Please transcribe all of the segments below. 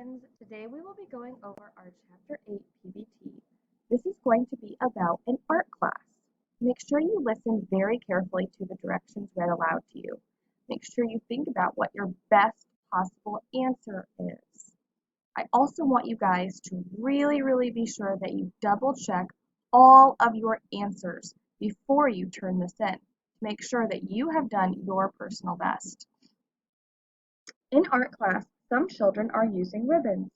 friends, today we will be going over our Chapter 8 PBT. This is going to be about an art class. Make sure you listen very carefully to the directions read aloud to you. Make sure you think about what your best possible answer is. I also want you guys to really be sure that you double check all of your answers before you turn this in. Make sure that you have done your personal best. In art class, some children are using ribbons.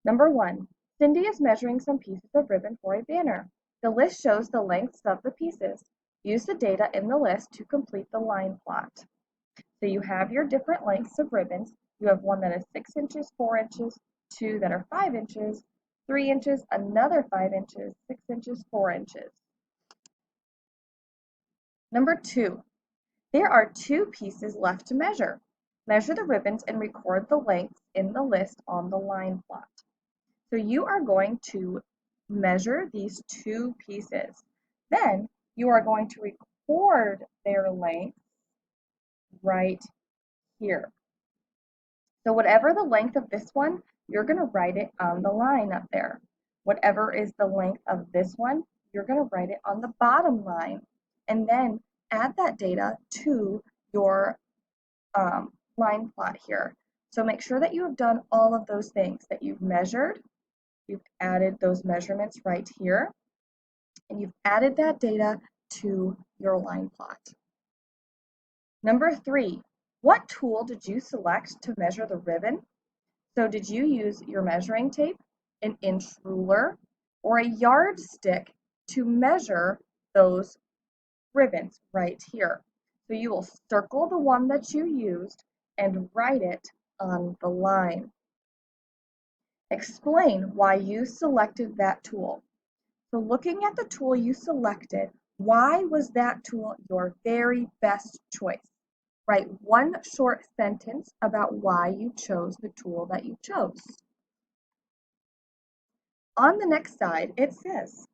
Number 1. Cindy is measuring some pieces of ribbon for a banner. The list shows the lengths of the pieces. Use the data in the list to complete the line plot. So you have your different lengths of ribbons. You have one that is 6 inches, 4 inches, 2 that are 5 inches, 3 inches, another 5 inches, 6 inches, 4 inches. Number 2. There are 2 pieces left to measure. Measure the ribbons and record the lengths in the list on the line plot. So you are going to measure these 2 pieces. Then you are going to record their length right here. So whatever the length of this one, you're going to write it on the line up there. Whatever is the length of this one, you're going to write it on the bottom line. And then add that data to your line plot here. So make sure that you have done all of those things, that you've measured, you've added those measurements right here, and you've added that data to your line plot. Number 3, what tool did you select to measure the ribbon? So did you use your measuring tape, an inch ruler, or a yardstick to measure those ribbons right here? So you will circle the one that you used and write it on the line. Explain why you selected that tool. So looking at the tool you selected, why was that tool your very best choice? Write one short sentence about why you chose the tool that you chose. On the next side, it says,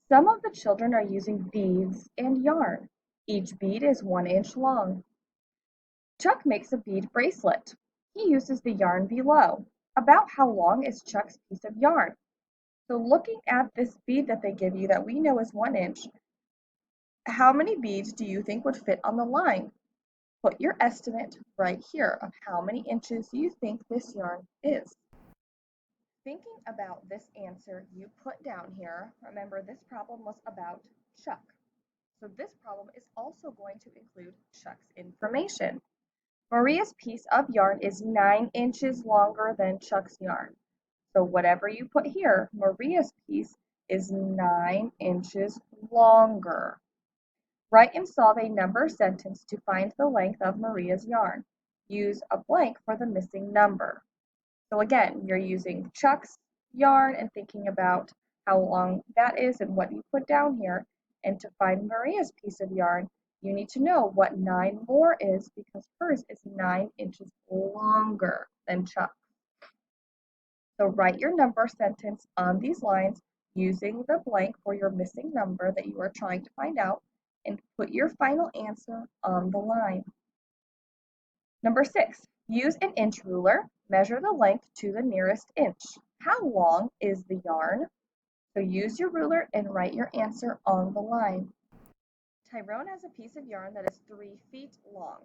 some of the children are using beads and yarn. Each bead is 1 inch long. Chuck makes a bead bracelet. He uses the yarn below. About how long is Chuck's piece of yarn? So looking at this bead that they give you that we know is 1 inch, how many beads do you think would fit on the line? Put your estimate right here of how many inches you think this yarn is. Thinking about this answer you put down here, remember this problem was about Chuck. So this problem is also going to include Chuck's information. Maria's piece of yarn is 9 inches longer than Chuck's yarn. So whatever you put here, Maria's piece is 9 inches longer. Write and solve a number sentence to find the length of Maria's yarn. Use a blank for the missing number. So again, you're using Chuck's yarn and thinking about how long that is and what you put down here. And to find Maria's piece of yarn, you need to know what 9 more is because hers is 9 inches longer than Chuck's. So write your number sentence on these lines using the blank for your missing number that you are trying to find out and put your final answer on the line. Number 6, use an inch ruler. Measure the length to the nearest inch. How long is the yarn? So use your ruler and write your answer on the line. Tyrone has a piece of yarn that is 3 feet long.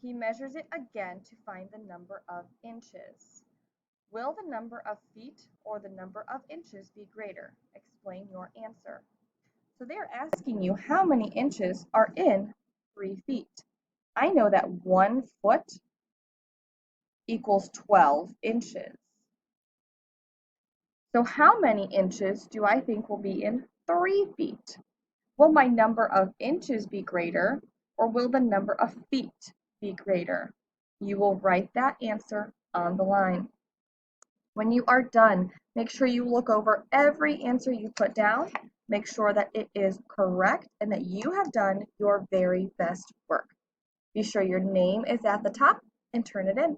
He measures it again to find the number of inches. Will the number of feet or the number of inches be greater? Explain your answer. So they're asking you how many inches are in 3 feet. I know that 1 foot equals 12 inches. So how many inches do I think will be in 3 feet? Will my number of inches be greater or will the number of feet be greater? You will write that answer on the line. When you are done, make sure you look over every answer you put down. Make sure that it is correct and that you have done your very best work. Be sure your name is at the top and turn it in.